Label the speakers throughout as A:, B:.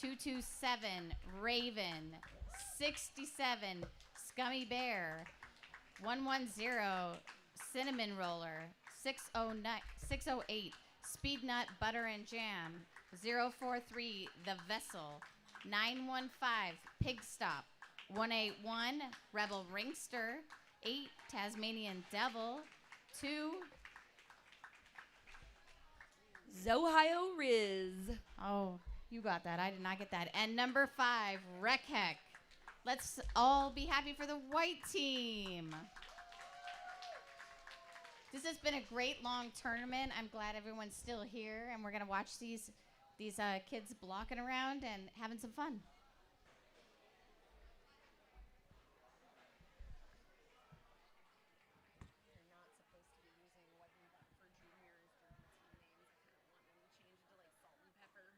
A: 227 Raven, 67 Scummy Bear, 110 Cinnamon Roller, 609 608 Speed Nut Butter and Jam, 043 The Vessel, 915 Pig Stop, 181 Rebel Ringster, 8 Tasmanian Devil, 2
B: Zohio Riz.
A: Oh, you got that. I did not get that. And number 5 Wreck Heck. Let's all be happy for the white team. This has been a great long tournament. I'm glad everyone's still here, and we're gonna watch these kids blocking around and having some fun.
C: You're not supposed to be using what you got for juniors during team names. I kind of want them to change it to like salt and pepper.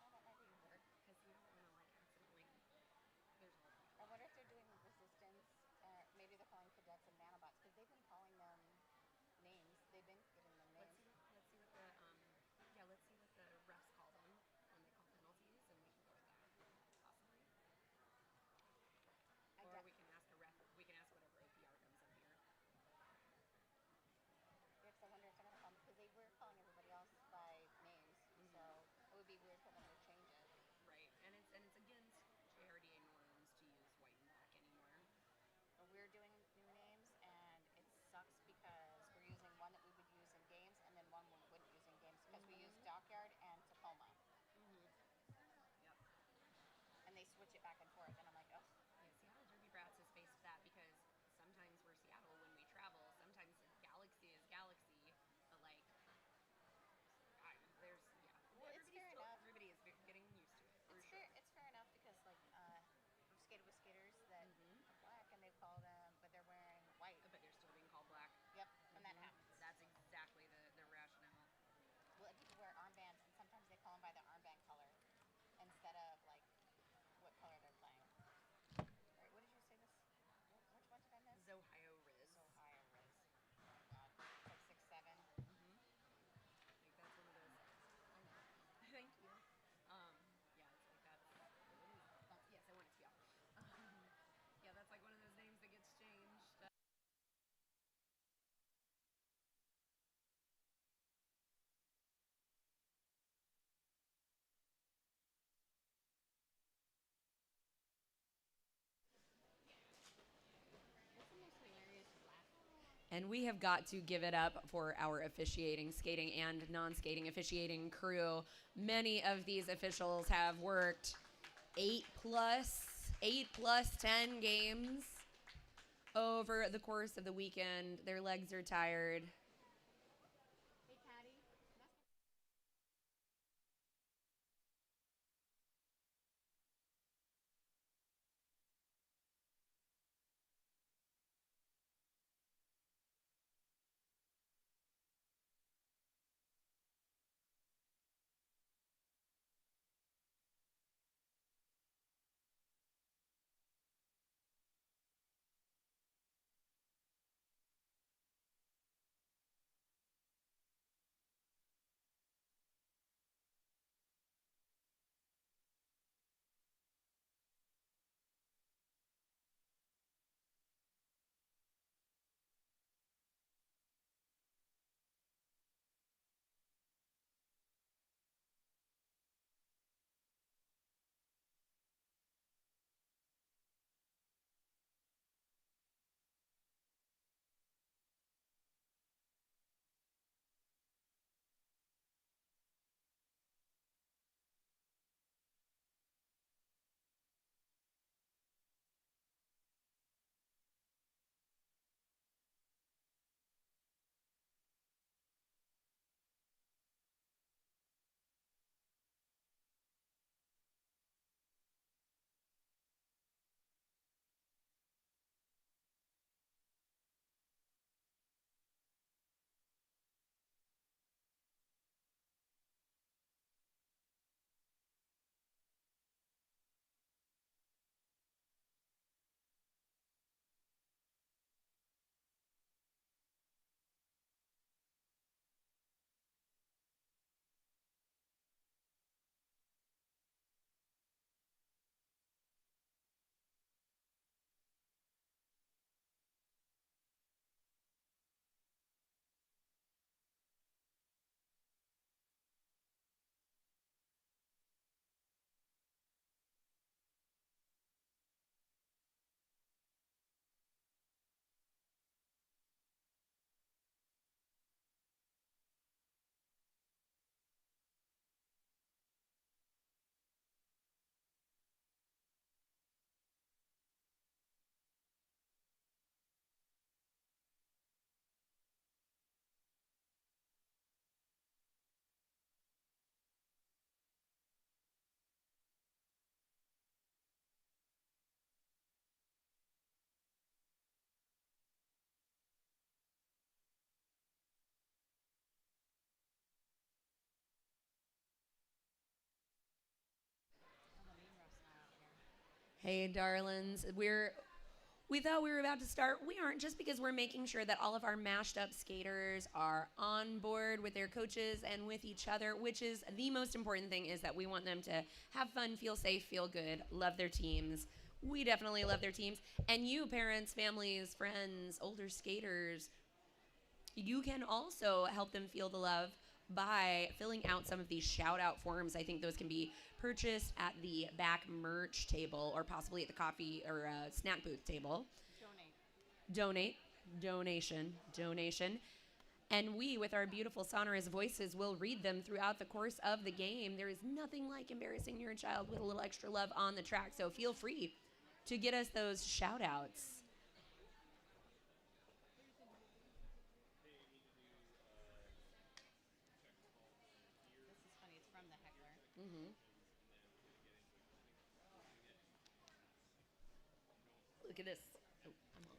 D: Oh, that might be work.
C: Because you don't want to like accidentally. There's all that.
D: I wonder if they're doing resistance. Maybe they're calling cadets and nanobots because they've been calling them names. They've been giving them names.
C: Let's see what the let's see what the refs call them when they call penalties, and we can go with that possibly. Or we can ask a ref. We can ask whatever APR comes up here.
D: Because I wonder if they're gonna call them because they were calling everybody else by names, so it would be weird for them to change it.
C: Right, and it's against JRDA norms to use white and black anymore.
D: We're doing new names, and it sucks because we're using one that we would use in games, and then one we wouldn't use in games because we use Dockyard and Tacoma.
C: Yep.
D: And they switch it back and forth, and I'm like, ugh.
C: Yeah, Seattle Derby Brats has faced that because sometimes we're Seattle when we travel. Sometimes Galaxy is Galaxy, but like, there's
D: Well, it's fair enough.
C: Everybody is getting used to it.
D: It's fair enough because like we've skated with skaters that are black and they call them, but they're wearing white.
C: But they're still being called black.
D: Yep, and that happens.
C: That's exactly the rationale.
D: Well, people wear armbands, and sometimes they call them by the armband color instead of like what color they're playing. All right, what did you say this? Which one did I miss?
C: Zohio Riz.
D: Zohio Riz. Oh God, it's like 6'7".
C: Like that's one of those. I know. Thank you. Yeah, it's like that. Yes, I want it to be off. Yeah, that's like one of those names that gets changed.
B: And we have got to give it up for our officiating, skating, and non-skating officiating crew. Many of these officials have worked 8 plus 10 games over the course of the weekend. Their legs are tired.
A: Hey, Patty.
B: Hey, darlings. We thought we were about to start. We aren't, just because we're making sure that all of our mashed up skaters are on board with their coaches and with each other, which is the most important thing, is that we want them to have fun, feel safe, feel good, love their teams. We definitely love their teams. And you, parents, families, friends, older skaters, you can also help them feel the love by filling out some of these shout out forms. I think those can be purchased at the back merch table or possibly at the coffee or snack booth table. Donation. And we, with our beautiful sonorous voices, will read them throughout the course of the game. There is nothing like embarrassing your child with a little extra love on the track. So feel free to get us those shout outs.
A: This is funny. It's from the heckler.
B: Mm-hmm. Look at this. Oh, I'm on.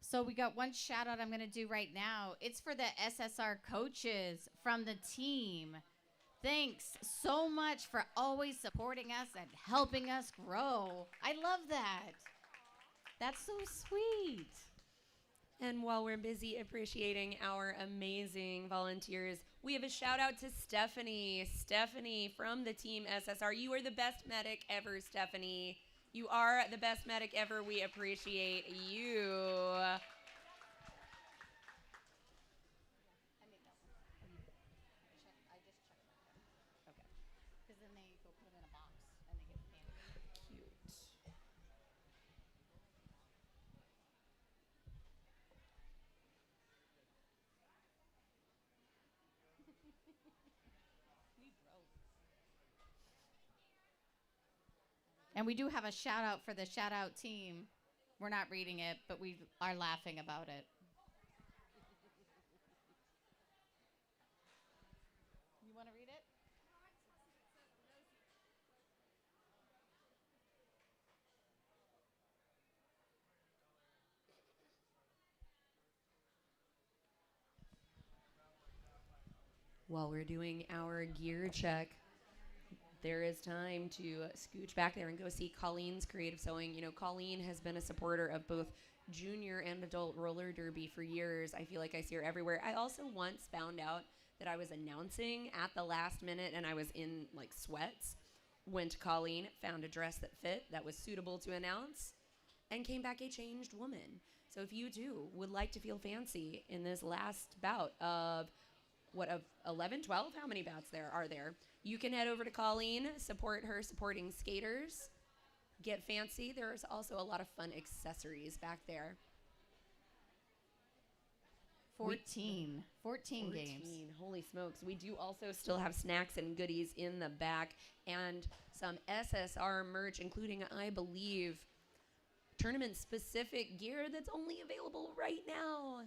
A: So we got one shout out I'm going to do right now. It's for the SSR coaches from the team. Thanks so much for always supporting us and helping us grow. I love that. That's so sweet.
B: And while we're busy appreciating our amazing volunteers, we have a shout out to Stephanie. Stephanie from the team SSR. You are the best medic ever, Stephanie. You are the best medic ever. We appreciate you.
D: I just checked them.
B: Okay.
A: Because then they go put them in a box and they get painted.
B: Cute.
A: And we do have a shout out for the shout out team. We're not reading it, but we are laughing about it. You want to read it?
B: While we're doing our gear check, there is time to scooch back there and go see Colleen's Creative Sewing. You know, Colleen has been a supporter of both junior and adult roller derby for years. I feel like I see her everywhere. I also once found out that I was announcing at the last minute and I was in like sweats. Went to Colleen, found a dress that fit, that was suitable to announce, and came back a changed woman. So if you too would like to feel fancy in this last bout of 11, 12? How many bouts are there? You can head over to Colleen, support her supporting skaters, get fancy. There's also a lot of fun accessories back there.
A: 14 games.
B: Holy smokes. We do also still have snacks and goodies in the back and some SSR merch, including, I believe, tournament-specific gear that's only available right now.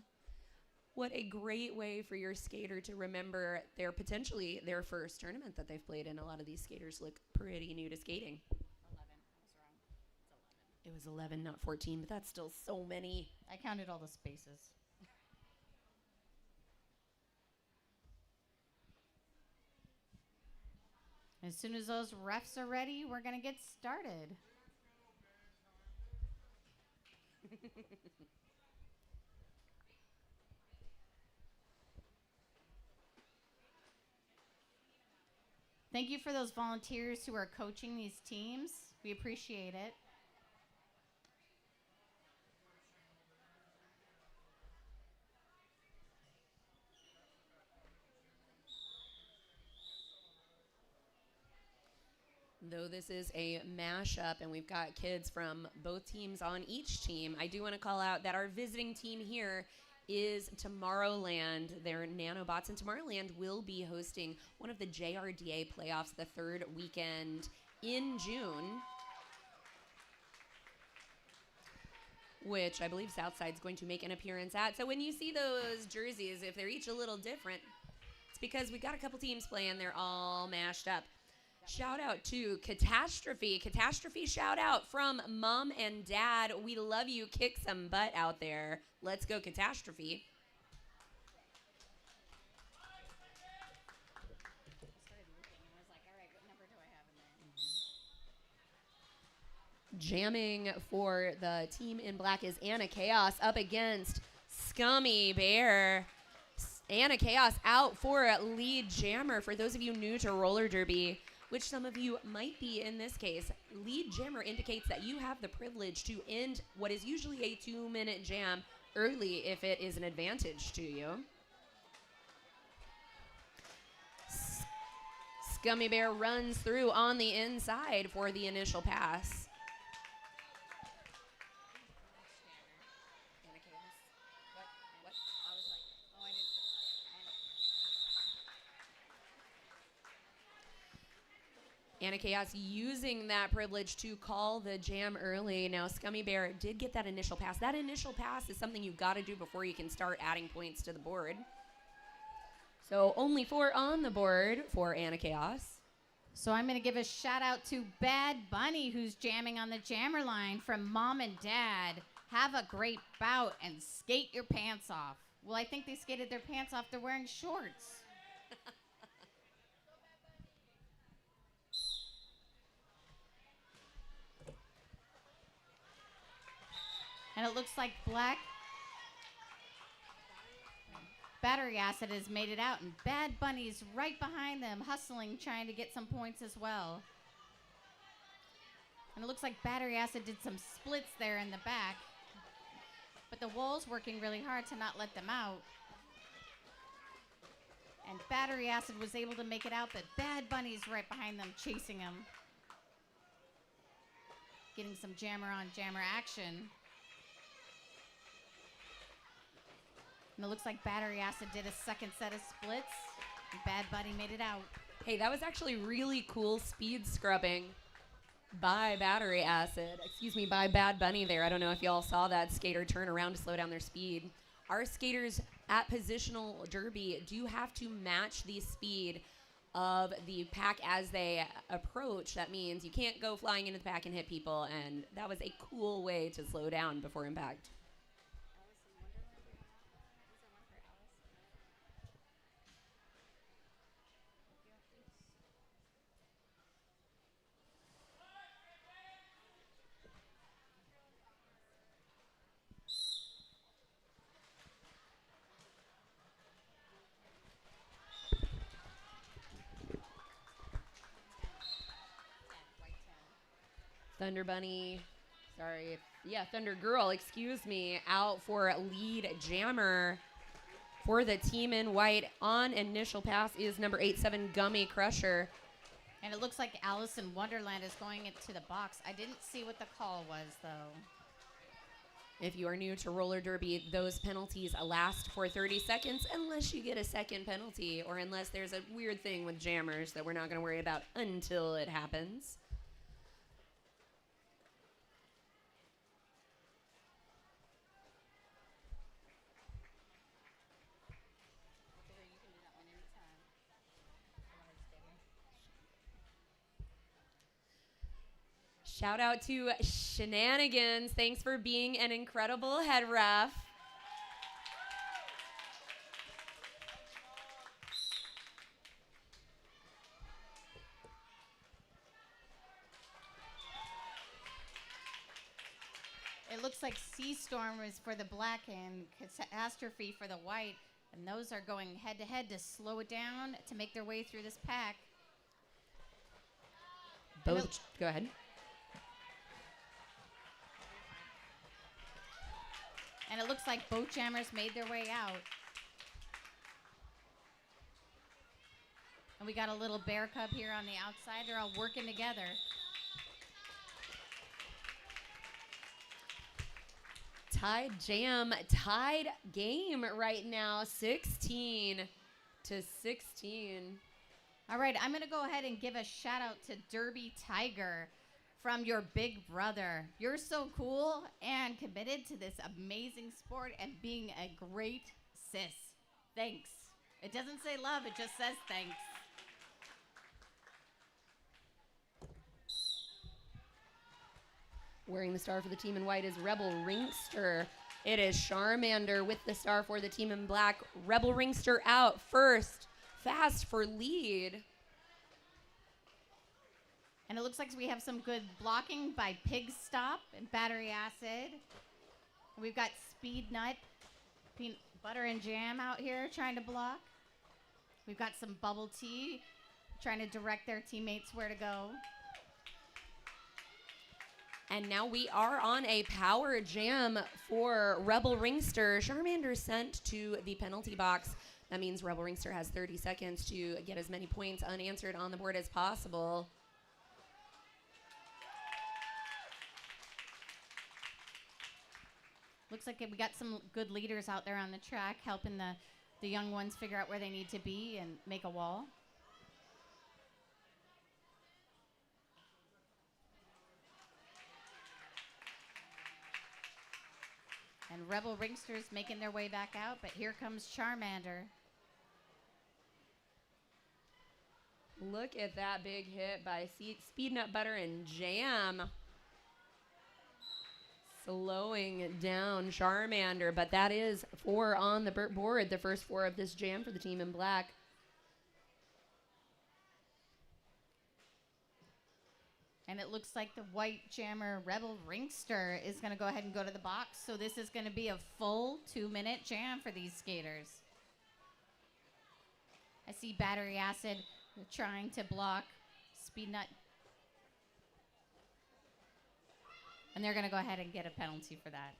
B: What a great way for your skater to remember potentially their first tournament that they've played in. A lot of these skaters look pretty new to skating.
A: 11. I was wrong. It's 11.
B: It was 11, not 14, but that's still so many.
A: I counted all the spaces. As soon as those refs are ready, we're going to get started. Thank you for those volunteers who are coaching these teams. We appreciate it.
B: Though this is a mashup and we've got kids from both teams on each team, I do want to call out that our visiting team here is Tomorrowland. They're Nanobots, and Tomorrowland will be hosting one of the JRDA playoffs the third weekend in June, which I believe Southside's going to make an appearance at. So when you see those jerseys, if they're each a little different, it's because we got a couple teams playing. They're all mashed up. Shout out to Catastrophe. Catastrophe shout out from Mom and Dad. We love you. Kick some butt out there. Let's go, Catastrophe.
D: I started looking and was like, all right, what number do I have in there?
B: Jamming for the team in black is Anna Chaos up against Scummy Bear. Anna Chaos out for a lead jammer. For those of you new to roller derby, which some of you might be in this case, lead jammer indicates that you have the privilege to end what is usually a 2-minute jam early if it is an advantage to you. Scummy Bear runs through on the inside for the initial pass. Anna Chaos using that privilege to call the jam early. Now, Scummy Bear did get that initial pass. That initial pass is something you've got to do before you can start adding points to the board. So only 4 on the board for Anna Chaos.
A: So I'm going to give a shout out to Bad Bunny, who's jamming on the jammer line from Mom and Dad. Have a great bout and skate your pants off. Well, I think they skated their pants off. They're wearing shorts. And it looks like Black Battery Acid has made it out, and Bad Bunny's right behind them, hustling, trying to get some points as well. And it looks like Battery Acid did some splits there in the back, but the wall's working really hard to not let them out. And Battery Acid was able to make it out, but Bad Bunny's right behind them, chasing him. Getting some jammer on jammer action. And it looks like Battery Acid did a second set of splits, and Bad Bunny made it out.
B: Hey, that was actually really cool speed scrubbing by Battery Acid. Excuse me, by Bad Bunny there. I don't know if y'all saw that skater turn around to slow down their speed. Our skaters at positional derby do have to match the speed of the pack as they approach. That means you can't go flying into the pack and hit people, and that was a cool way to slow down before impact. Thunder Bunny, Thunder Girl, excuse me, out for lead jammer for the team in white. On initial pass is number 87, Gummy Crusher.
A: And it looks like Alice in Wonderland is going into the box. I didn't see what the call was, though.
B: If you are new to roller derby, those penalties last for 30 seconds unless you get a second penalty or unless there's a weird thing with jammers that we're not going to worry about until it happens. Shout out to Shenanigans. Thanks for being an incredible head ref.
A: It looks like Sea Storm is for the black and Catastrophe for the white. And those are going head to head to slow it down to make their way through this pack.
B: Both, go ahead.
A: And it looks like both jammers made their way out. And we got a little bear cub here on the outside. They're all working together.
B: Tied jam, tied game right now, 16-16.
A: All right, I'm going to go ahead and give a shout out to Derby Tiger from your big brother. You're so cool and committed to this amazing sport and being a great sis. Thanks. It doesn't say love, it just says thanks.
B: Wearing the star for the team in white is Rebel Ringster. It is Charmander with the star for the team in black. Rebel Ringster out first. Fast for lead.
A: And it looks like we have some good blocking by Pig Stop and Battery Acid. And we've got Speed Nut, Peanut Butter and Jam out here trying to block. We've got some Bubble Tea trying to direct their teammates where to go.
B: And now we are on a power jam for Rebel Ringster. Charmander sent to the penalty box. That means Rebel Ringster has 30 seconds to get as many points unanswered on the board as possible.
A: Looks like we got some good leaders out there on the track helping the young ones figure out where they need to be and make a wall. And Rebel Ringsters making their way back out, but here comes Charmander.
B: Look at that big hit by Speed Nut Butter and Jam. Slowing down Charmander, but that is 4 on the board, the first 4 of this jam for the team in black.
A: And it looks like the white jammer Rebel Ringster is going to go ahead and go to the box. So this is going to be a full 2-minute jam for these skaters. I see Battery Acid trying to block Speed Nut. And they're going to go ahead and get a penalty for that.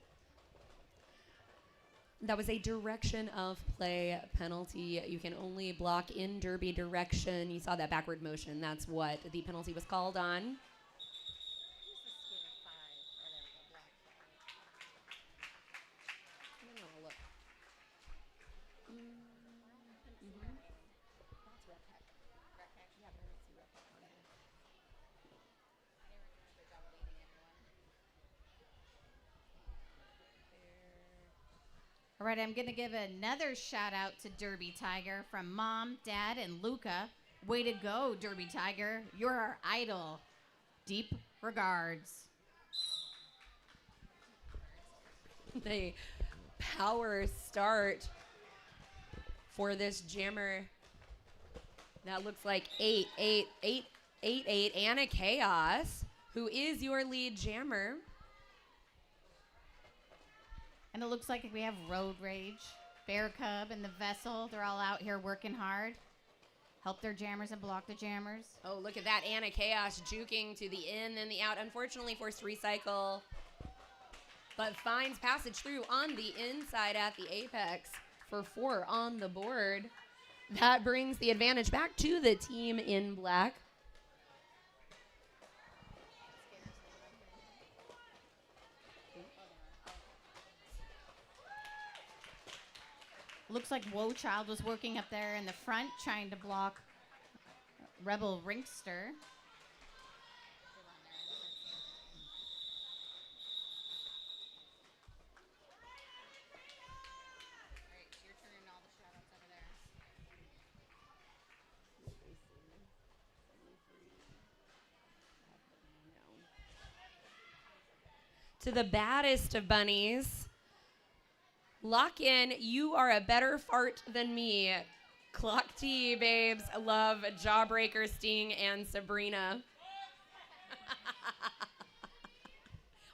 B: That was a direction of play penalty. You can only block in derby direction. You saw that backward motion. That's what the penalty was called on.
A: All right, I'm going to give another shout out to Derby Tiger from Mom, Dad, and Luca. Way to go, Derby Tiger. You're our idol. Deep regards.
B: The power start for this jammer. That looks like 8-8-8-8-8 Anna Chaos, who is your lead jammer.
A: And it looks like we have Road Rage, Bear Cub, and the Vessel. They're all out here working hard. Help their jammers and block the jammers.
B: Oh, look at that. Anna Chaos juking to the in and the out. Unfortunately, forced recycle, but finds passage through on the inside at the apex for 4 on the board. That brings the advantage back to the team in black.
A: Looks like Woe Child was working up there in the front trying to block Rebel Ringster.
B: To the baddest of bunnies. Lock in, you are a better fart than me. Clock T, babes. Love Jawbreaker, Sting, and Sabrina.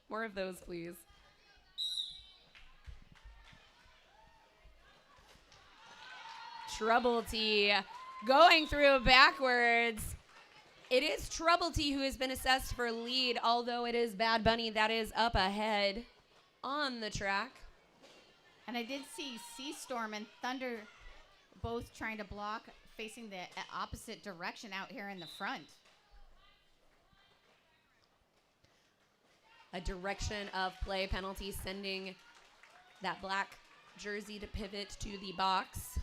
B: More of those, please. Trouble T going through backwards. It is Trouble T who has been assessed for lead, although it is Bad Bunny that is up ahead on the track.
A: And I did see Sea Storm and Thunder both trying to block facing the opposite direction out here in the front.
B: A direction of play penalty, sending that black jersey to pivot to the box.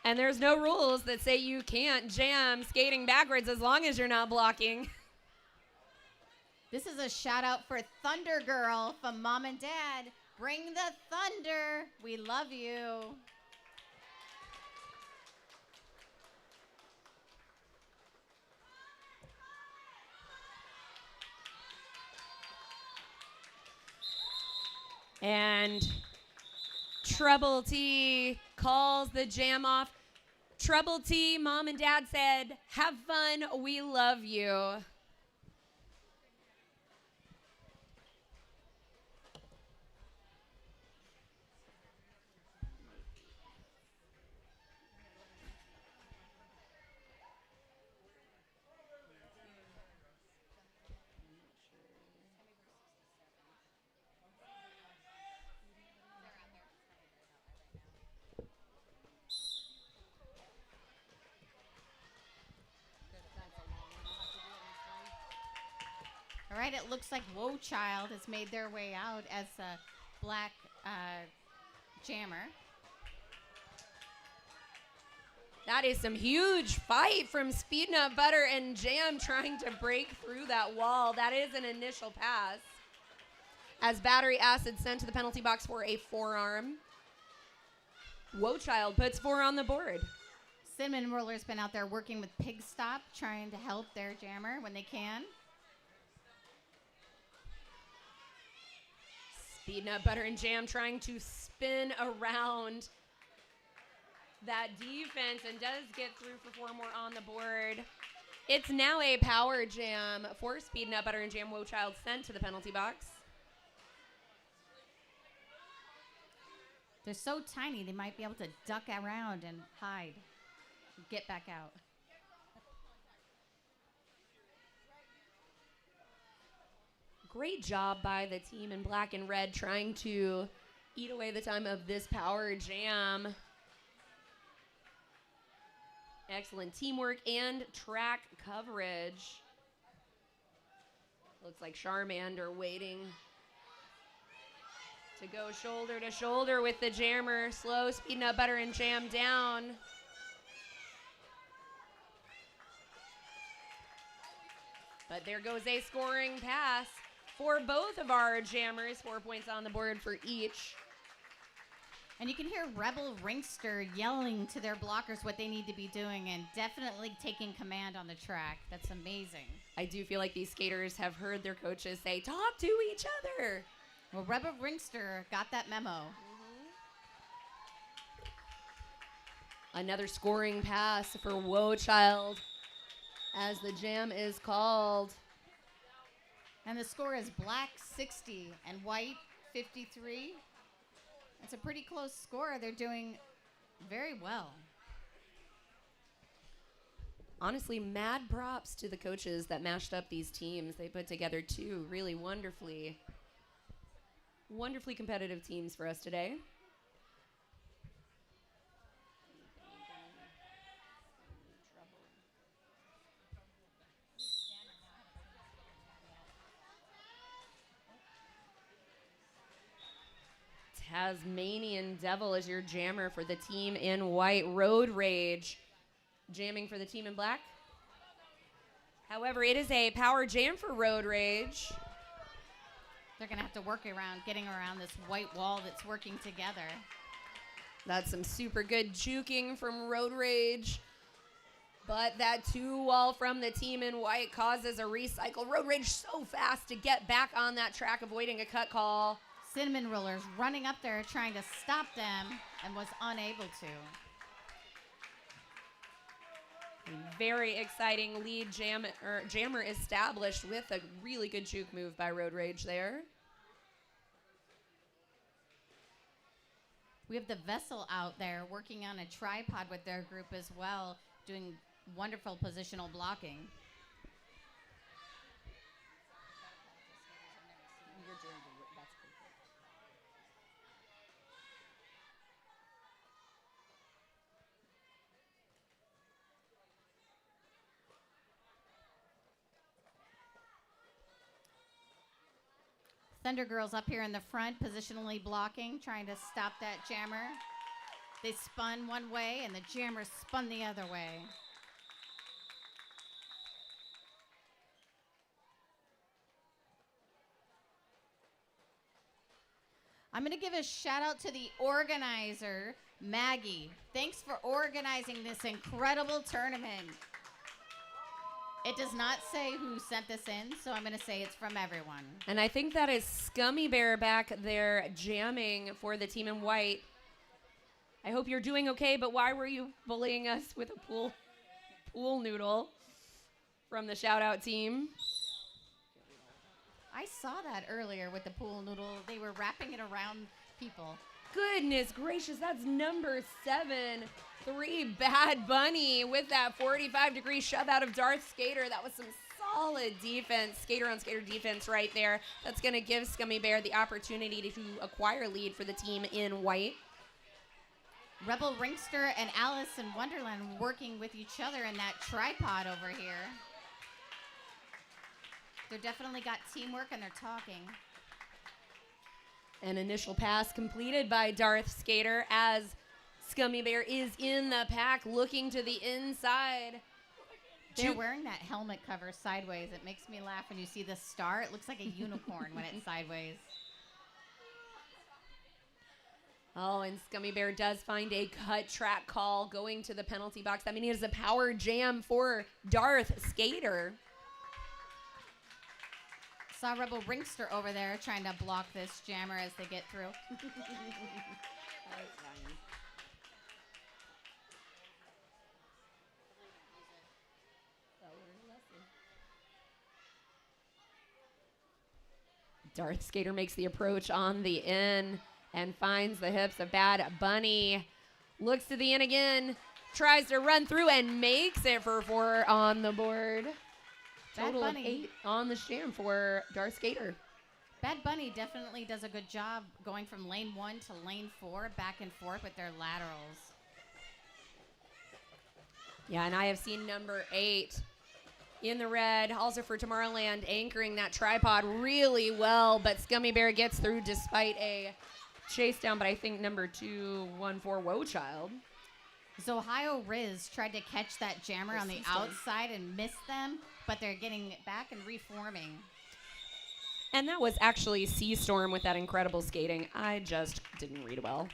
B: And there's no rules that say you can't jam skating backwards as long as you're not blocking.
A: This is a shout out for Thunder Girl from Mom and Dad. Bring the thunder. We love you.
B: And Trouble T calls the jam off. Trouble T, Mom and Dad said, have fun, we love you.
A: All right, it looks like Woe Child has made their way out as a black jammer.
B: That is some huge fight from Speed Nut Butter and Jam trying to break through that wall. That is an initial pass. As Battery Acid sent to the penalty box for a forearm. Woe Child puts 4 on the board.
A: Cinnamon Roller's been out there working with Pig Stop, trying to help their jammer when they can.
B: Speed Nut Butter and Jam trying to spin around that defense and does get through for 4 more on the board. It's now a power jam for Speed Nut Butter and Jam. Woe Child sent to the penalty box.
A: They're so tiny, they might be able to duck around and hide. Get back out.
B: Great job by the team in black and red trying to eat away the time of this power jam. Excellent teamwork and track coverage. Looks like Charmander waiting to go shoulder to shoulder with the jammer. Slow Speed Nut Butter and Jam down. But there goes a scoring pass for both of our jammers. 4 points on the board for each.
A: And you can hear Rebel Ringster yelling to their blockers what they need to be doing and definitely taking command on the track. That's amazing.
B: I do feel like these skaters have heard their coaches say, talk to each other.
A: Well, Rebel Ringster got that memo.
B: Another scoring pass for Woe Child as the jam is called.
A: And the score is black 60 and white 53. It's a pretty close score. They're doing very well.
B: Honestly, mad props to the coaches that mashed up these teams. They put together 2 really wonderfully competitive teams for us today. Tasmanian Devil is your jammer for the team in white. Road Rage jamming for the team in black. However, it is a power jam for Road Rage.
A: They're going to have to work around getting around this white wall that's working together.
B: That's some super good juking from Road Rage. But that 2 wall from the team in white causes a recycle. Road Rage so fast to get back on that track, avoiding a cut call.
A: Cinnamon Rollers running up there trying to stop them and was unable to.
B: A very exciting lead jammer established with a really good juke move by Road Rage there.
A: We have the Vessel out there working on a tripod with their group as well, doing wonderful positional blocking. Thunder Girls up here in the front, positionally blocking, trying to stop that jammer. They spun one way, and the jammer spun the other way. I'm going to give a shout out to the organizer, Maggie. Thanks for organizing this incredible tournament. It does not say who sent this in, so I'm going to say it's from everyone.
B: And I think that is Scummy Bear back there jamming for the team in white. I hope you're doing okay, but why were you bullying us with a pool noodle from the shout-out team?
A: I saw that earlier with the pool noodle. They were wrapping it around people.
B: Goodness gracious, that's number 7, 3 Bad Bunny with that 45-degree shove out of Darth Skater. That was some solid defense, skater-on-skater defense right there. That's going to give Scummy Bear the opportunity to acquire lead for the team in white.
A: Rebel Ringster and Alice in Wonderland working with each other in that tripod over here. They're definitely got teamwork and they're talking.
B: An initial pass completed by Darth Skater as Scummy Bear is in the pack looking to the inside.
A: They're wearing that helmet cover sideways. It makes me laugh when you see the star. It looks like a unicorn when it's sideways.
B: Oh, and Scummy Bear does find a cut track call going to the penalty box. I mean, it is a power jam for Darth Skater.
A: Saw Rebel Ringster over there trying to block this jammer as they get through.
B: Darth Skater makes the approach on the in and finds the hips of Bad Bunny. Looks to the in again, tries to run through and makes it for 4 on the board. Total of 8 on the jam for Darth Skater.
A: Bad Bunny definitely does a good job going from lane 1 to lane 4, back and forth with their laterals.
B: Yeah, and I have seen number 8 in the red, also for Tomorrowland, anchoring that tripod really well, but Scummy Bear gets through despite a chase down, but I think number 214 Woe Child.
A: Zohio Riz tried to catch that jammer on the outside and missed them, but they're getting it back and reforming.
B: And that was actually Sea Storm with that incredible skating. I just didn't read well.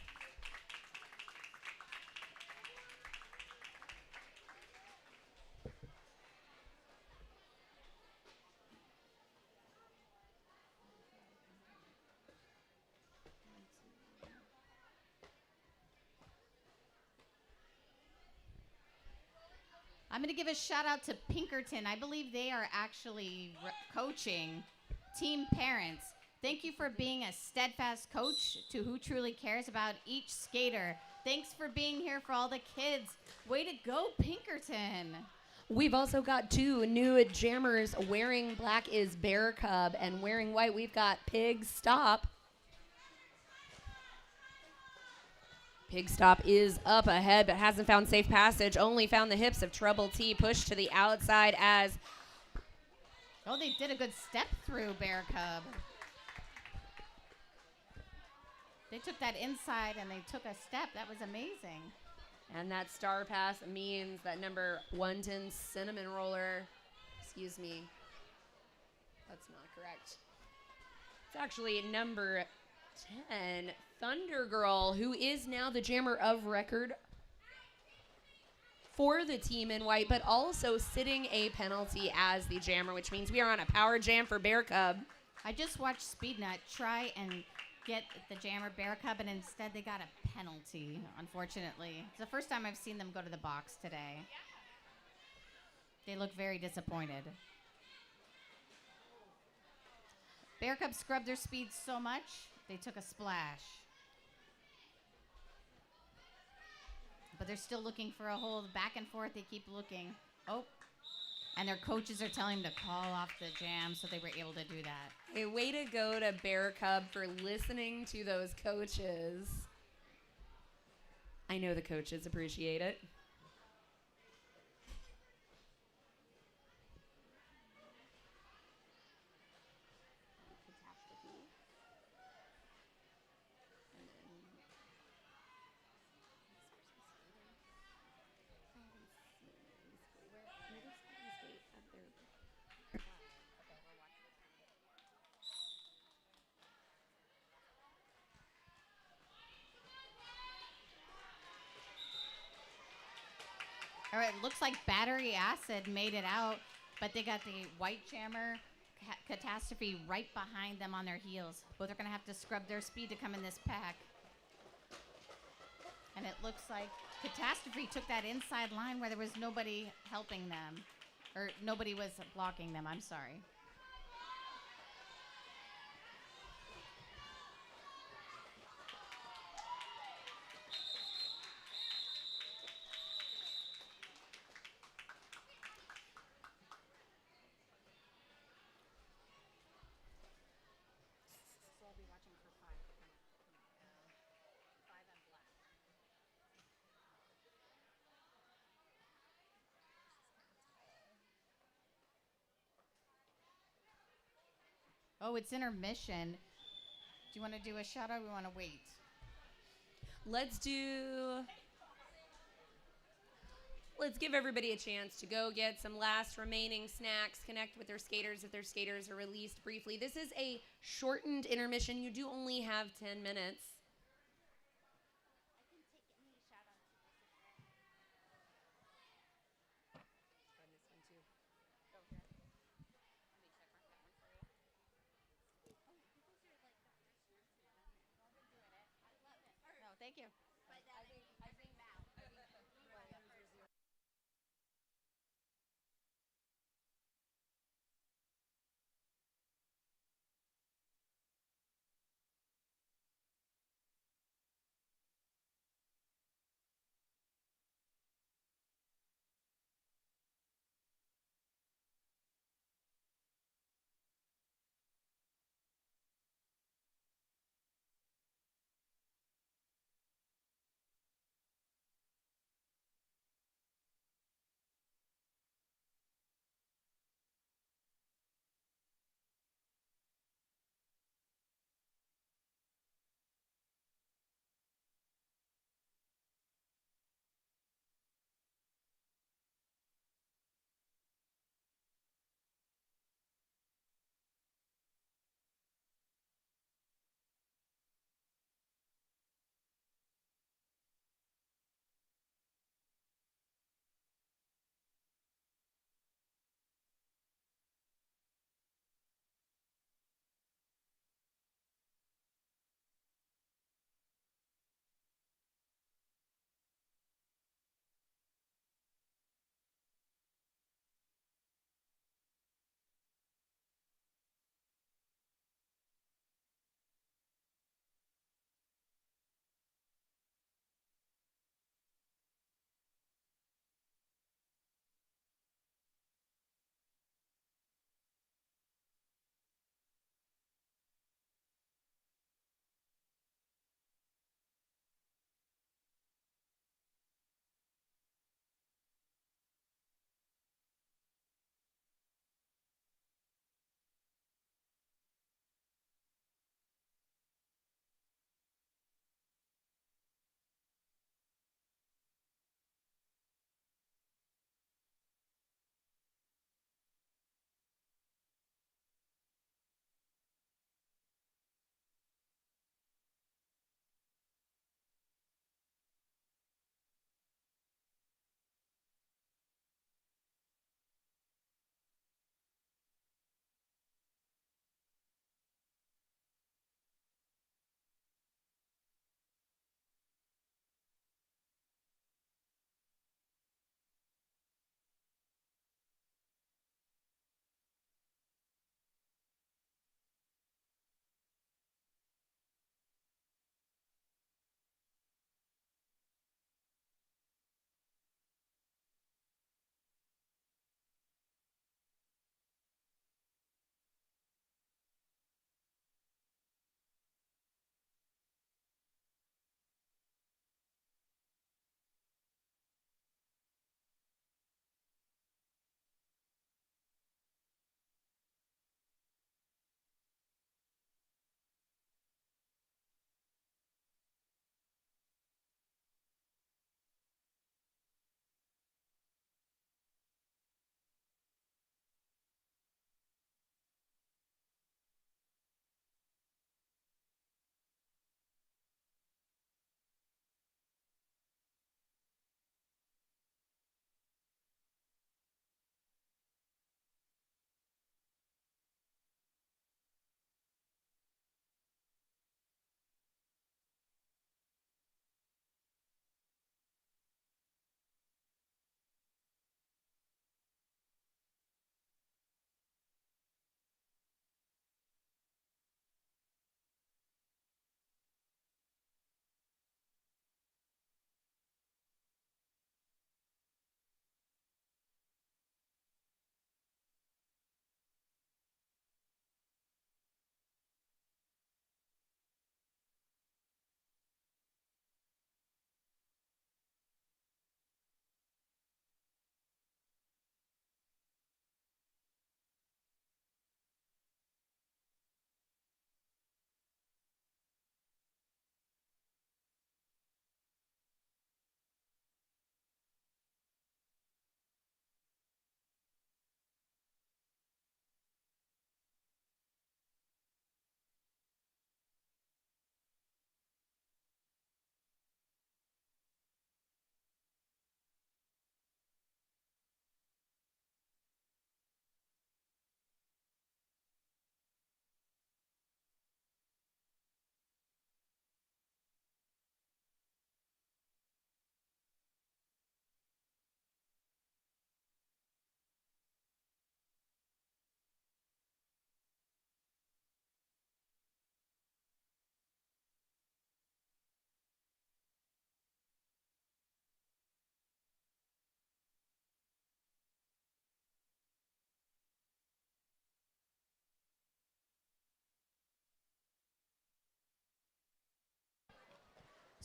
A: I'm going to give a shout out to Pinkerton. I believe they are actually coaching team parents. Thank you for being a steadfast coach to who truly cares about each skater. Thanks for being here for all the kids. Way to go, Pinkerton.
B: We've also got 2 new jammers. Wearing black is Bear Cub, and wearing white, we've got Pig Stop. Pig Stop is up ahead, but hasn't found safe passage. Only found the hips of Trouble T. Pushed to the outside as...
A: Oh, they did a good step through Bear Cub. They took that inside and they took a step. That was amazing.
B: And that star pass means that number 110 Cinnamon Roller, excuse me, that's not correct. It's actually number 10, Thunder Girl, who is now the jammer of record for the team in white, but also sitting a penalty as the jammer, which means we are on a power jam for Bear Cub.
A: I just watched Speednut try and get the jammer Bear Cub, and instead they got a penalty, unfortunately. It's the first time I've seen them go to the box today. They look very disappointed. Bear Cub scrubbed their speed so much, they took a splash. But they're still looking for a hold. Back and forth, they keep looking. Oh, and their coaches are telling them to call off the jam, so they were able to do that.
B: A way to go to Bear Cub for listening to those coaches. I know the coaches appreciate it.
A: All right, looks like Battery Acid made it out, but they got the White Jammer Catastrophe right behind them on their heels. Both are going to have to scrub their speed to come in this pack. And it looks like Catastrophe took that inside line where there was nobody helping them. Or nobody was blocking them, I'm sorry.
C: So I'll be watching for five. Five and black.
A: Oh, it's intermission. Do you want to do a shout out or we want to wait?
B: Let's give everybody a chance to go get some last remaining snacks, connect with their skaters if their skaters are released briefly. This is a shortened intermission. You do only have 10 minutes.
D: I can take any shout outs.
B: On this one too.
D: Go here. Let me check mark that one for you. Oh, you guys are like the first ones who've done this. Y'all been doing it. I love it.
A: No, thank you.
D: But then I think Mal.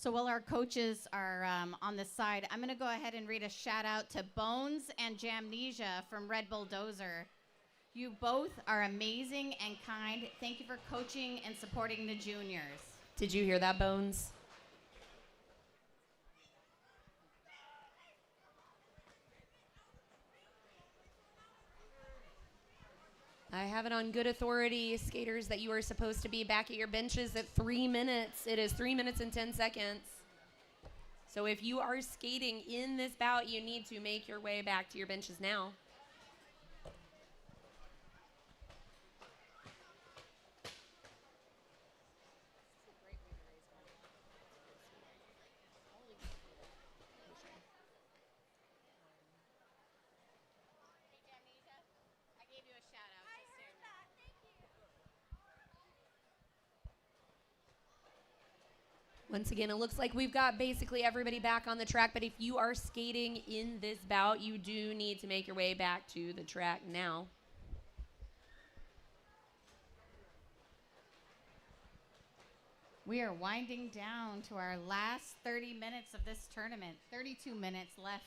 A: So while our coaches are on the side, I'm going to go ahead and read a shout out to Bones and Jamnesia from Red Bulldozer. You both are amazing and kind. Thank you for coaching and supporting the juniors.
B: Did you hear that, Bones? I have it on good authority, skaters, that you are supposed to be back at your benches at 3 minutes. It is 3 minutes and 10 seconds. So if you are skating in this bout, you need to make your way back to your benches now.
D: Hey, Jamnesia, I gave you a shout out. I heard that. Thank you.
B: Once again, it looks like we've got basically everybody back on the track, but if you are skating in this bout, you do need to make your way back to the track now.
A: We are winding down to our last 30 minutes of this tournament. 32 minutes left.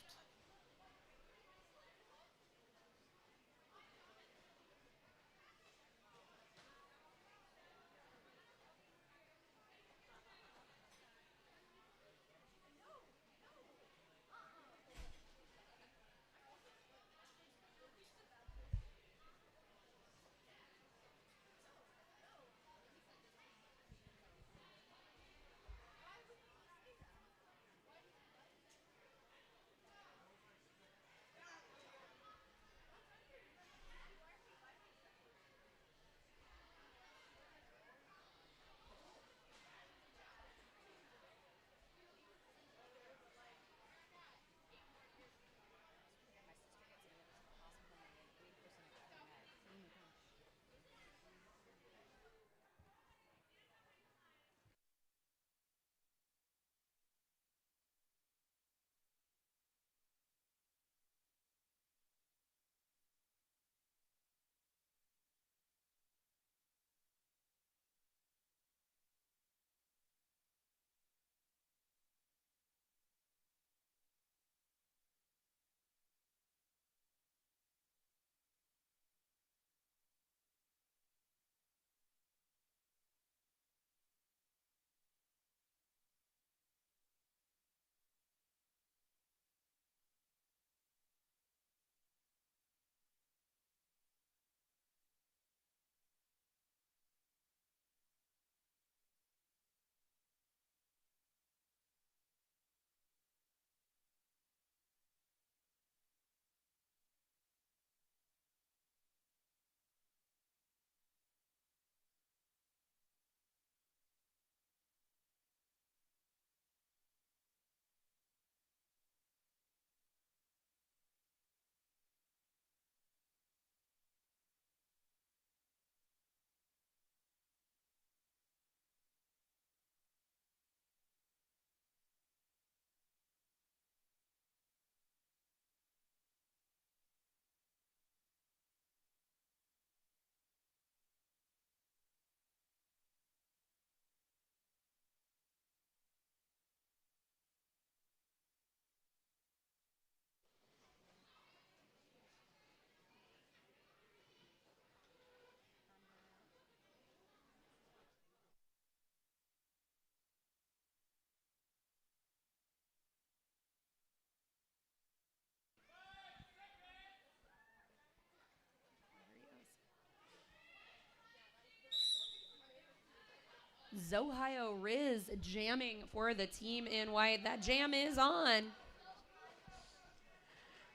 B: Zohio Riz jamming for the team in white. That jam is on.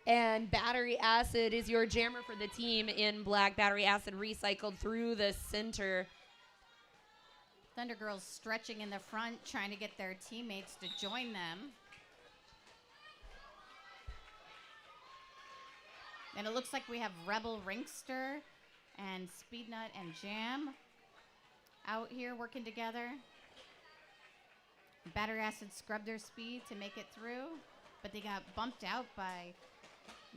B: And Battery Acid is your jammer for the team in black. Battery Acid recycled through the center.
A: Thunder Girls stretching in the front, trying to get their teammates to join them. And it looks like we have Rebel Ringster and Speednut and Jam out here working together. Battery Acid scrubbed their speed to make it through, but they got bumped out by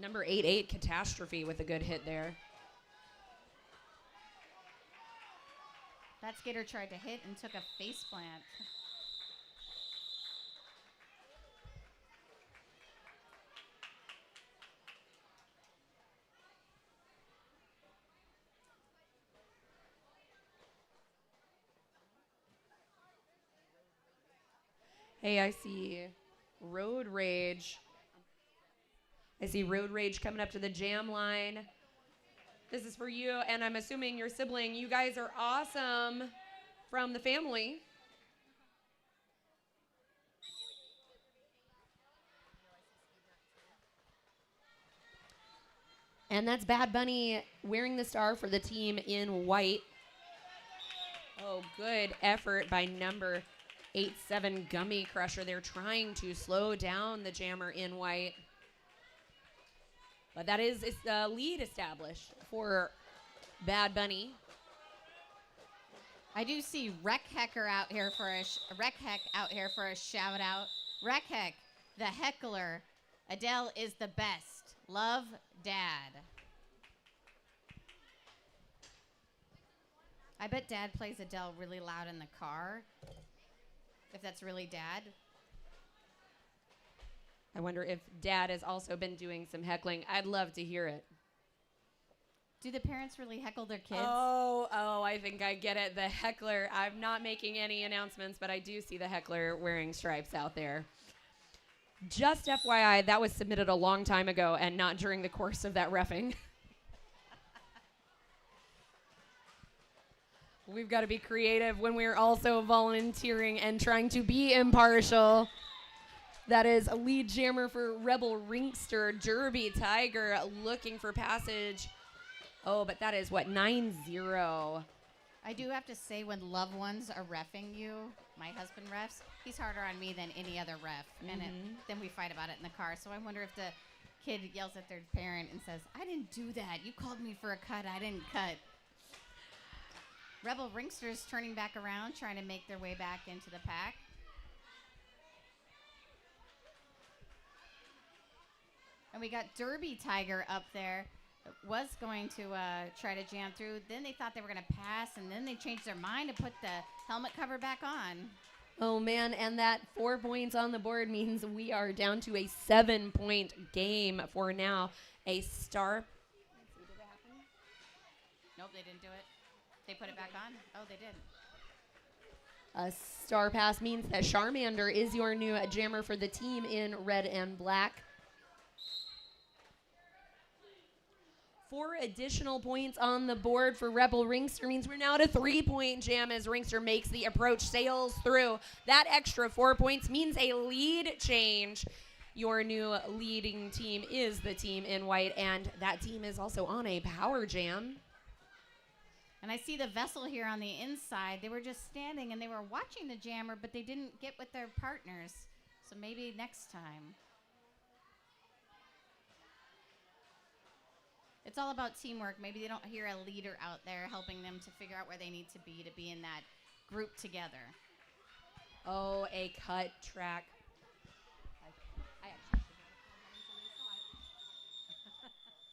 B: Number 88, Catastrophe, with a good hit there.
A: that skater tried to hit and took a face plant.
B: Hey, I see Road Rage. I see Road Rage coming up to the jam line. This is for you, and I'm assuming your sibling. You guys are awesome from the family. And that's Bad Bunny wearing the star for the team in white. Oh, good effort by number 87 Gummy Crusher. They're trying to slow down the jammer in white. But that is a lead established for Bad Bunny.
A: I do see Rec Hecker out here for Rec Heck out here for a shout out. Rec Heck, the heckler. Adele is the best. Love, Dad. I bet Dad plays Adele really loud in the car. If that's really Dad.
B: I wonder if Dad has also been doing some heckling. I'd love to hear it.
A: Do the parents really heckle their kids?
B: Oh, I think I get it. The heckler. I'm not making any announcements, but I do see the heckler wearing stripes out there. Just FYI, that was submitted a long time ago and not during the course of that reffing. We've got to be creative when we're also volunteering and trying to be impartial. That is a lead jammer for Rebel Ringster, Derby Tiger, looking for passage. Oh, but that is what, 9-0.
A: I do have to say, when loved ones are reffing you, my husband refs, he's harder on me than any other ref. And then we fight about it in the car. So I wonder if the kid yells at their parent and says, I didn't do that. You called me for a cut. I didn't cut. Rebel Ringsters turning back around, trying to make their way back into the pack. And we got Derby Tiger up there. Was going to try to jam through. Then they thought they were going to pass, and then they changed their mind to put the helmet cover back on.
B: Oh, man, and that 4 points on the board means we are down to a 7-point game for now. A star. Let's see, did it happen?
A: Nope, they didn't do it. They put it back on? Oh, they did.
B: A star pass means that Charmander is your new jammer for the team in red and black. 4 additional points on the board for Rebel Ringster means we're now at a 3-point jam as Ringster makes the approach, sails through. That extra 4 points means a lead change. Your new leading team is the team in white, and that team is also on a power jam.
A: And I see the vessel here on the inside. They were just standing and they were watching the jammer, but they didn't get with their partners. So maybe next time. It's all about teamwork. Maybe they don't hear a leader out there helping them to figure out where they need to be in that group together.
B: Oh, a cut track. I actually should have told them until they saw it.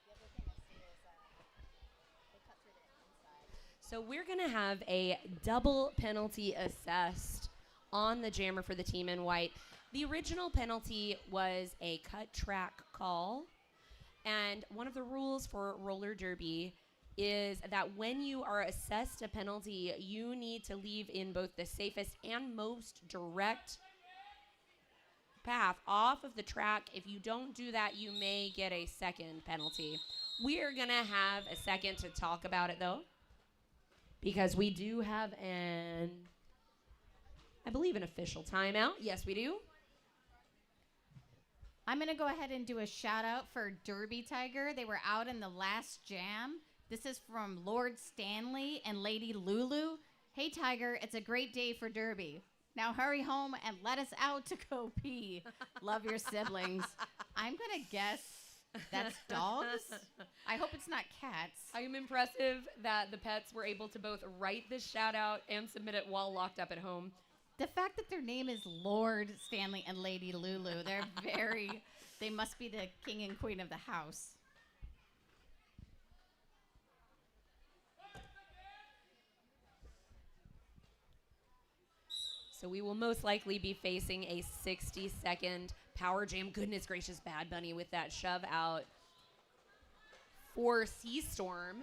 D: The other thing I see is they cut through the inside.
B: So we're going to have a double penalty assessed on the jammer for the team in white. The original penalty was a cut track call, and one of the rules for roller derby is that when you are assessed a penalty, you need to leave in both the safest and most direct path off of the track. If you don't do that, you may get a second penalty. We are going to have a second to talk about it, though, because we do have I believe, an official timeout. Yes, we do.
A: I'm going to go ahead and do a shout out for Derby Tiger. They were out in the last jam. This is from Lord Stanley and Lady Lulu. Hey, Tiger, it's a great day for Derby. Now hurry home and let us out to go pee. Love your siblings. I'm going to guess that's dogs. I hope it's not cats.
B: I am impressive that the pets were able to both write this shout out and submit it while locked up at home.
A: The fact that their name is Lord Stanley and Lady Lulu, they must be the king and queen of the house.
B: So we will most likely be facing a 60-second power jam. Goodness gracious, Bad Bunny with that shove out for Sea Storm.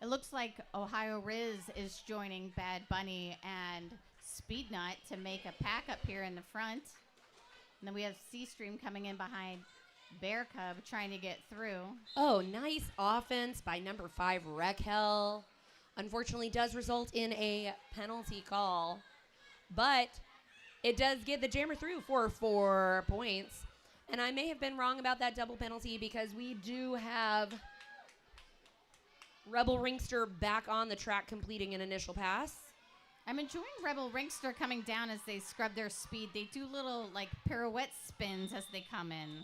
A: It looks like Ohio Riz is joining Bad Bunny and Speednut to make a pack up here in the front. And then we have C-Stream coming in behind Bear Cub trying to get through.
B: Oh, nice offense by number 5, Rekhel. Unfortunately, does result in a penalty call. But it does get the jammer through for 4 points. And I may have been wrong about that double penalty because we do have Rebel Ringster back on the track completing an initial pass.
A: I'm enjoying Rebel Ringster coming down as they scrub their speed. They do little like pirouette spins as they come in.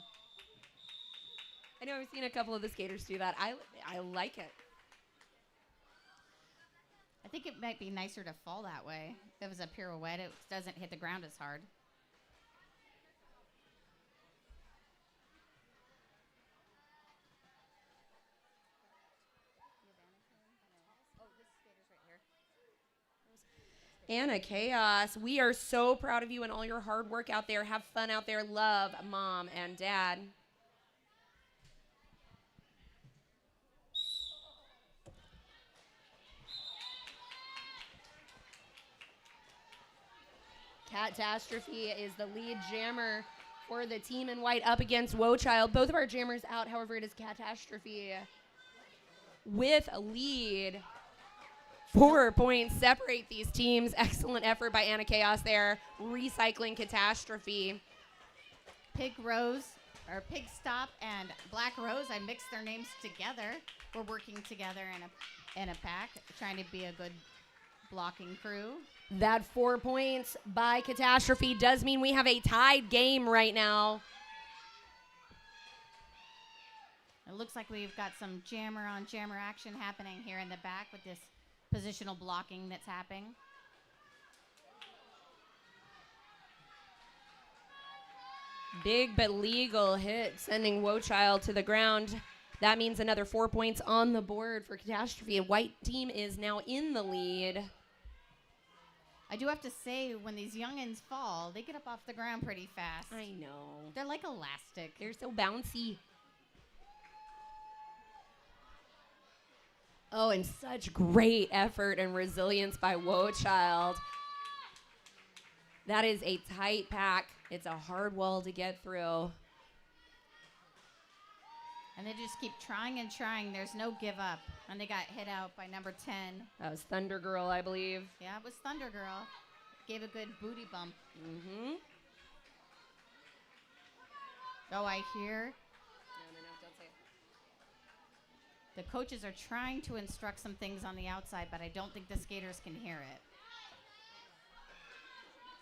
B: I know I've seen a couple of the skaters do that. I like it.
A: I think it might be nicer to fall that way. If it was a pirouette, it doesn't hit the ground as hard.
B: Anna Chaos, we are so proud of you and all your hard work out there. Have fun out there. Love, Mom and Dad. Catastrophe is the lead jammer for the team in white up against Wochild. Both of our jammers out. However, it is Catastrophe with a lead. 4 points separate these teams. Excellent effort by Anna Chaos there. Recycling Catastrophe.
A: Pig Stop and Black Rose, I mixed their names together. We're working together in a pack, trying to be a good blocking crew.
B: That 4 points by Catastrophe does mean we have a tied game right now.
A: It looks like we've got some jammer on jammer action happening here in the back with this positional blocking that's happening.
B: Big but legal hit, sending Wochild to the ground. That means another 4 points on the board for Catastrophe. And white team is now in the lead.
A: I do have to say, when these youngins fall, they get up off the ground pretty fast.
B: I know.
A: They're like elastic.
B: They're so bouncy. Oh, and such great effort and resilience by Wochild. That is a tight pack. It's a hard wall to get through.
A: And they just keep trying and trying. There's no give up. And they got hit out by number 10.
B: That was Thunder Girl, I believe.
A: Yeah, it was Thunder Girl. Gave a good booty bump.
B: Mm-hmm.
A: Oh, I hear.
B: No, don't say it.
A: The coaches are trying to instruct some things on the outside, but I don't think the skaters can hear it.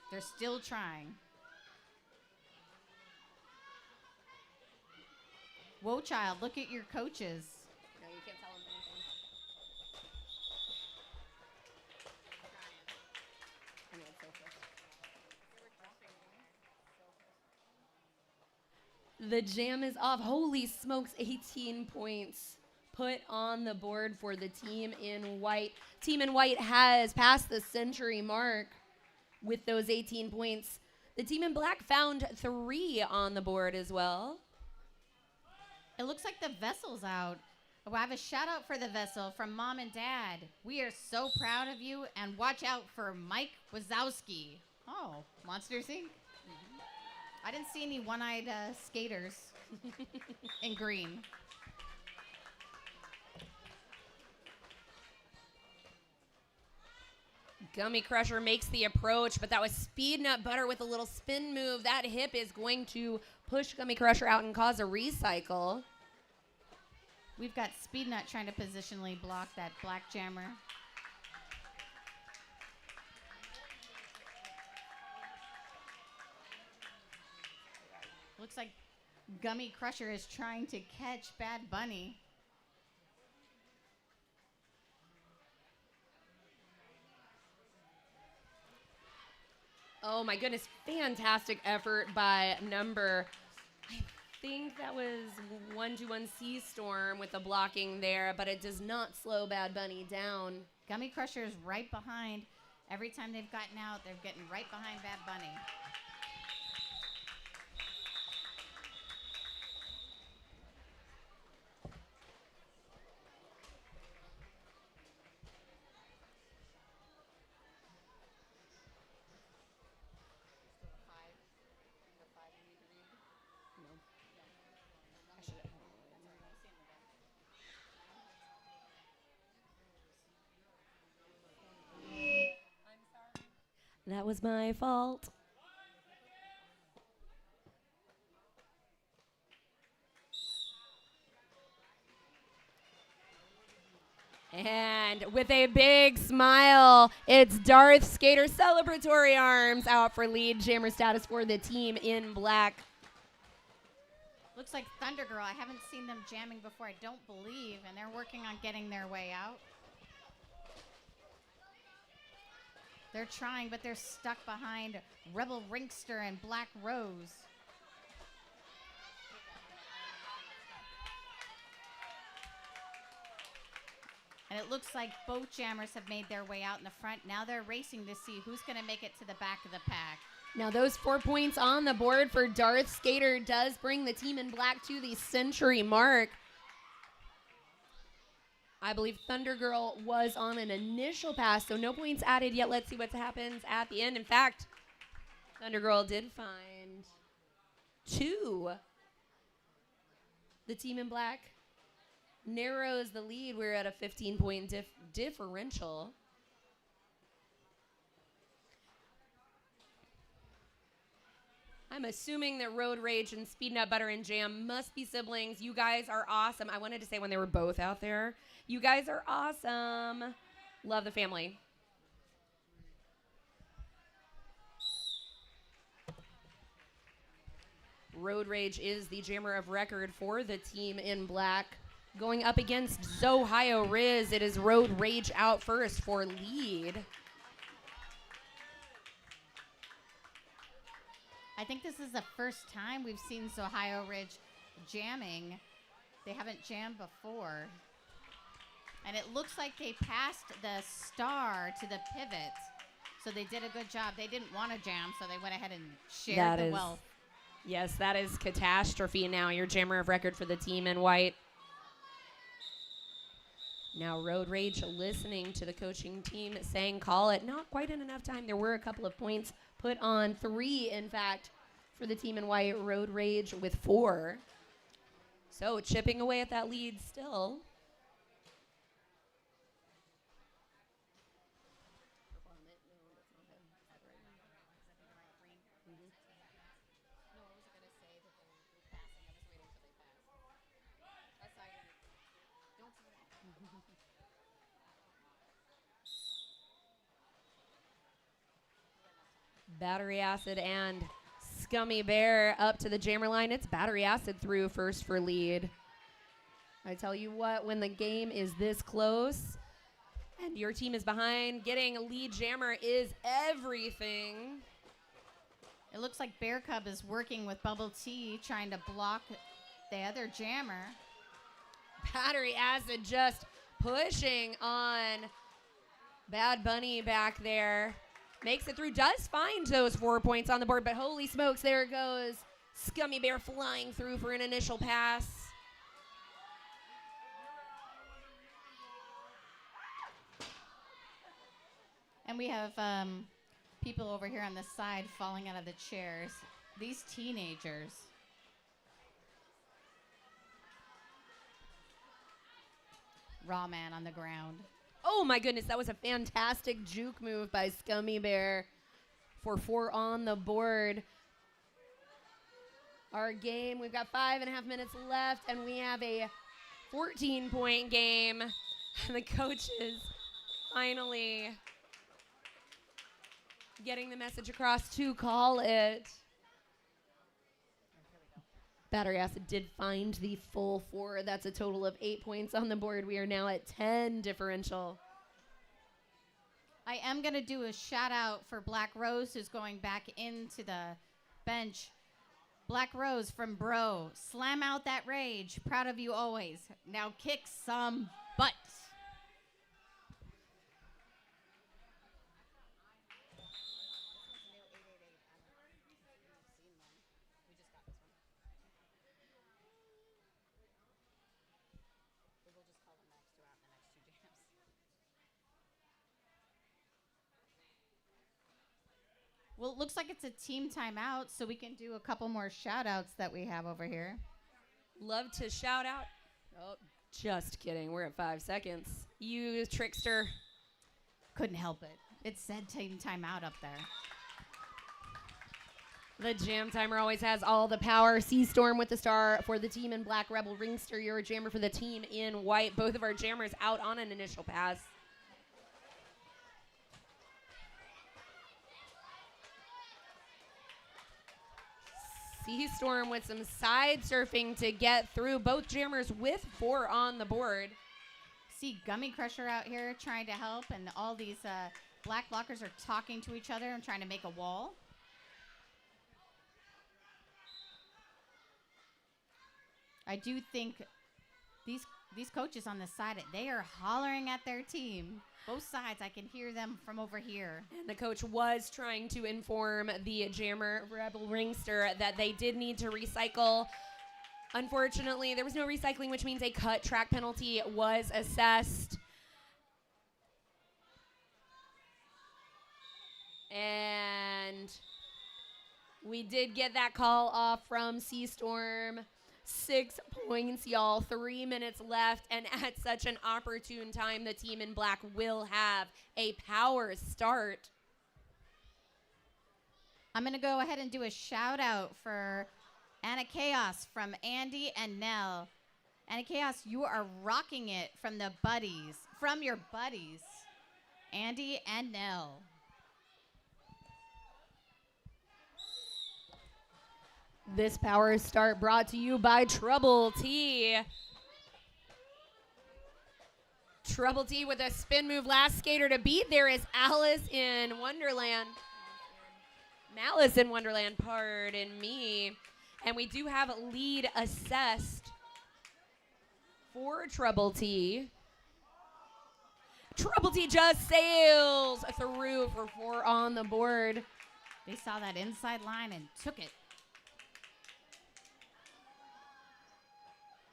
A: They're still trying. Whoa, child, look at your coaches.
B: No, you can't tell them anything. I know, it's so close. The jam is off. Holy smokes, 18 points put on the board for the team in white. Team in white has passed the century mark with those 18 points. The team in black found 3 on the board as well.
A: It looks like the vessel's out. Oh, I have a shout out for the vessel from Mom and Dad. We are so proud of you, and watch out for Mike Wazowski. Oh, Monsters Inc. I didn't see any one-eyed skaters in green.
B: Gummy Crusher makes the approach, but that was Speed Nut Butter with a little spin move. That hip is going to push Gummy Crusher out and cause a recycle.
A: We've got Speed Nut trying to positionally block that black jammer. Looks like Gummy Crusher is trying to catch Bad Bunny.
B: Oh my goodness, fantastic effort by number, I think that was 121 Sea Storm with the blocking there, but it does not slow Bad Bunny down.
A: Gummy Crusher is right behind. Every time they've gotten out, they're getting right behind Bad Bunny.
B: That was my fault. And with a big smile, it's Darth Skater celebratory arms out for lead jammer status for the team in black.
A: Looks like Thunder Girl. I haven't seen them jamming before, I don't believe, and they're working on getting their way out. They're trying, but they're stuck behind Rebel Rinkster and Black Rose. And it looks like both jammers have made their way out in the front. Now they're racing to see who's going to make it to the back of the pack.
B: Now those 4 points on the board for Darth Skater does bring the team in black to the century mark. I believe Thunder Girl was on an initial pass, so no points added yet. Let's see what happens at the end. In fact, Thunder Girl did find 2. The team in black narrows the lead. We're at a 15-point differential. I'm assuming that Road Rage and Speed Nut Butter and Jam must be siblings. You guys are awesome. I wanted to say when they were both out there, you guys are awesome. Love the family. Road Rage is the jammer of record for the team in black. Going up against Zohio Riz, it is Road Rage out first for lead.
A: I think this is the first time we've seen Zohio Ridge jamming. They haven't jammed before. And it looks like they passed the star to the pivot. So they did a good job. They didn't want to jam, so they went ahead and shared the wealth.
B: Yes, that is catastrophe now. Your jammer of record for the team in white. Now Road Rage listening to the coaching team saying call it. Not quite in enough time. There were a couple of points put on, 3 in fact for the team in white. Road Rage with 4. So chipping away at that lead still. Battery Acid and Scummy Bear up to the jammer line. It's Battery Acid through first for lead. I tell you what, when the game is this close and your team is behind, getting a lead jammer is everything.
A: It looks like Bear Cub is working with Bubble Tea, trying to block the other jammer.
B: Battery Acid just pushing on Bad Bunny back there. Makes it through, does find those 4 points on the board, but holy smokes, there goes Scummy Bear flying through for an initial pass.
A: And we have people over here on the side falling out of the chairs. These teenagers. Raw Man on the ground.
B: Oh my goodness, that was a fantastic juke move by Scummy Bear for 4 on the board. Our game, we've got 5.5 minutes left, and we have a 14-point game. And the coaches finally getting the message across to call it. Battery Acid did find the full 4. That's a total of 8 points on the board. We are now at 10 differential.
A: I am going to do a shout out for Black Rose, who's going back into the bench. Black Rose from Bro. Slam out that rage. Proud of you always. Now kick some butt. Well, it looks like it's a team timeout, so we can do a couple more shout-outs that we have over here.
B: Love to shout out. Oh, just kidding. We're at 5 seconds. You trickster.
A: Couldn't help it. It said team timeout up there.
B: The jam timer always has all the power. Sea Storm with the star for the team in black. Rebel Ringster, you're a jammer for the team in white. Both of our jammers out on an initial pass. Sea Storm with some side surfing to get through. Both jammers with 4 on the board.
A: See Gummy Crusher out here trying to help, and all these black blockers are talking to each other and trying to make a wall. I do think these coaches on the side, they are hollering at their team. Both sides, I can hear them from over here.
B: And the coach was trying to inform the jammer, Rebel Ringster, that they did need to recycle. Unfortunately, there was no recycling, which means a cut track penalty was assessed. And we did get that call off from Sea Storm. 6 points, y'all. 3 minutes left. And at such an opportune time, the team in black will have a power start.
A: I'm going to go ahead and do a shout out for Anna Chaos from Andy and Nell. Anna Chaos, you are rocking it from your buddies, Andy and Nell.
B: This power start brought to you by Trouble T. Trouble T with a spin move. Last skater to beat there is Alice in Wonderland. Malice in Wonderland, pardon me. And we do have lead assessed for Trouble T. Trouble T just sails through for 4 on the board.
A: They saw that inside line and took it.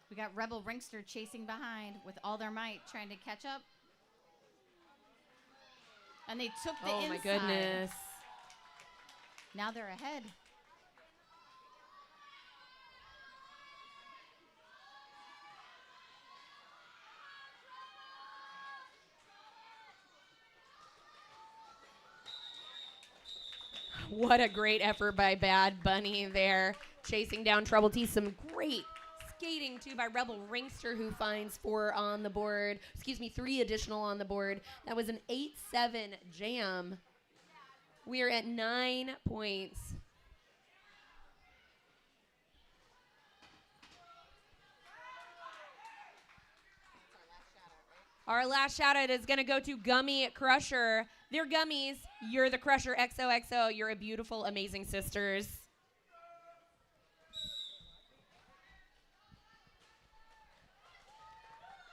A: We got Rebel Ringster chasing behind with all their might, trying to catch up. And they took the inside.
B: Oh, my goodness.
A: Now they're ahead.
B: What a great effort by Bad Bunny there, chasing down Trouble T. Some great skating, too, by Rebel Ringster, who finds 4 on the board. 3 additional on the board. That was an 8-7 jam. We are at 9 points. Our last shout out is going to go to Gummy Crusher. They're gummies. You're the Crusher XOXO. You're a beautiful, amazing sisters.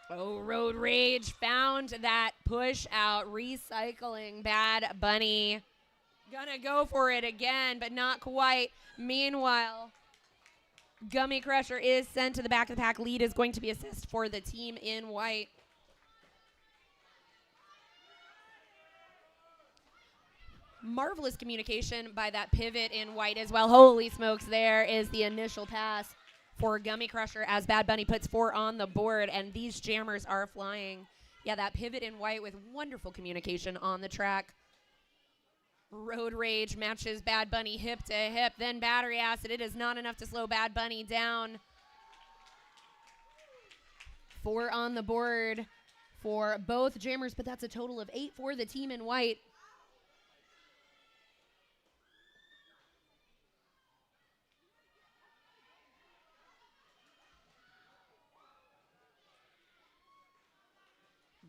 B: Oh, Road Rage found that push out, recycling Bad Bunny. Gonna go for it again, but not quite. Meanwhile, Gummy Crusher is sent to the back of the pack. Lead is going to be assist for the team in white. Marvelous communication by that pivot in white as well. Holy smokes, there is the initial pass for Gummy Crusher as Bad Bunny puts 4 on the board, and these jammers are flying. Yeah, that pivot in white with wonderful communication on the track. Road Rage matches Bad Bunny hip to hip, then Battery Acid. It is not enough to slow Bad Bunny down. 4 on the board for both jammers, but that's a total of 8 for the team in white.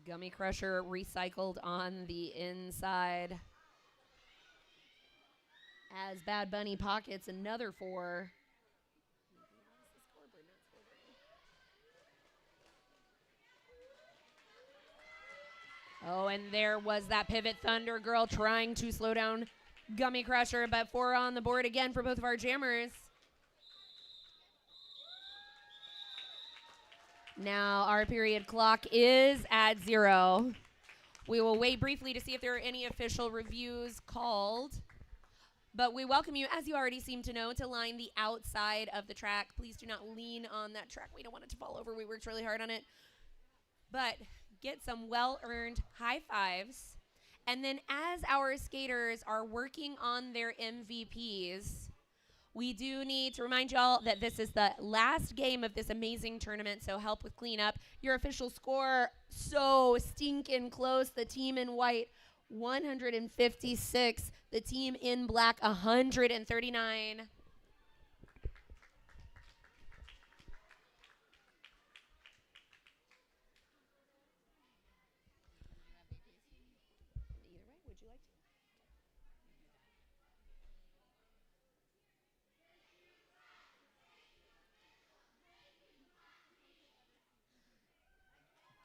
B: Gummy Crusher recycled on the inside as Bad Bunny pockets another 4. Oh, and there was that pivot. Thunder Girl trying to slow down Gummy Crusher, but 4 on the board again for both of our jammers. Now our period clock is at 0. We will wait briefly to see if there are any official reviews called. But we welcome you, as you already seem to know, to line the outside of the track. Please do not lean on that track. We don't want it to fall over. We worked really hard on it. But get some well-earned high fives. And then as our skaters are working on their MVPs, We do need to remind y'all that this is the last game of this amazing tournament, so help with cleanup. Your official score, so stinking close. The team in white, 156. The team in black, 139.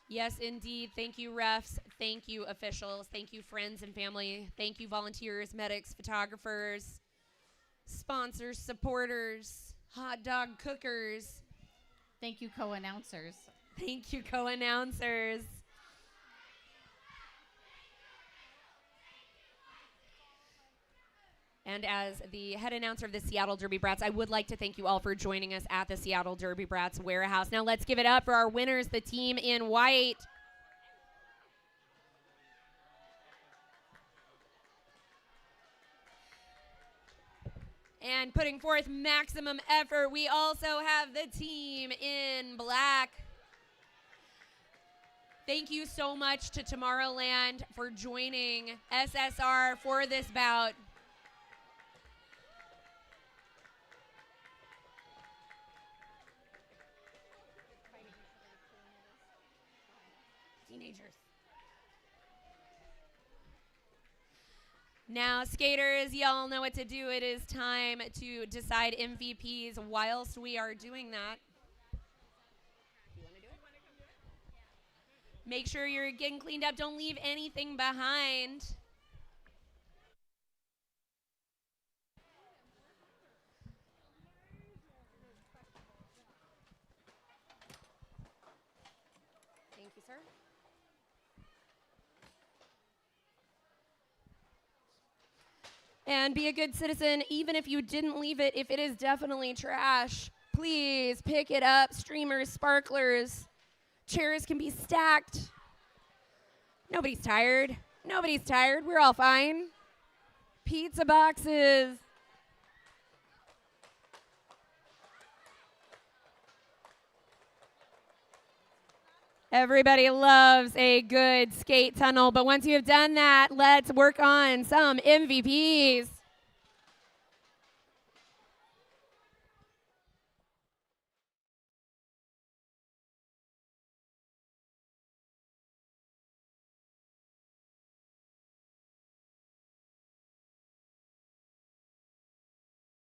B: Yes, indeed. Thank you, refs. Thank you, officials. Thank you, friends and family. Thank you, volunteers, medics, photographers, sponsors, supporters, hot dog cookers.
A: Thank you, co-announcers.
B: Thank you, co-announcers. And as the head announcer of the Seattle Derby Brats, I would like to thank you all for joining us at the Seattle Derby Brats warehouse. Now let's give it up for our winners, the team in white. And putting forth maximum effort, we also have the team in black. Thank you so much to Tomorrowland for joining SSR for this bout. Teenagers. Now, skaters, y'all know what to do. It is time to decide MVPs. Whilst we are doing that, make sure you're getting cleaned up. Don't leave anything behind. Thank you, sir. And be a good citizen, even if you didn't leave it, if it is definitely trash. Please pick it up. Streamers, sparklers, chairs can be stacked. Nobody's tired. Nobody's tired. We're all fine. Pizza boxes. Everybody loves a good skate tunnel, but once you have done that, let's work on some MVPs.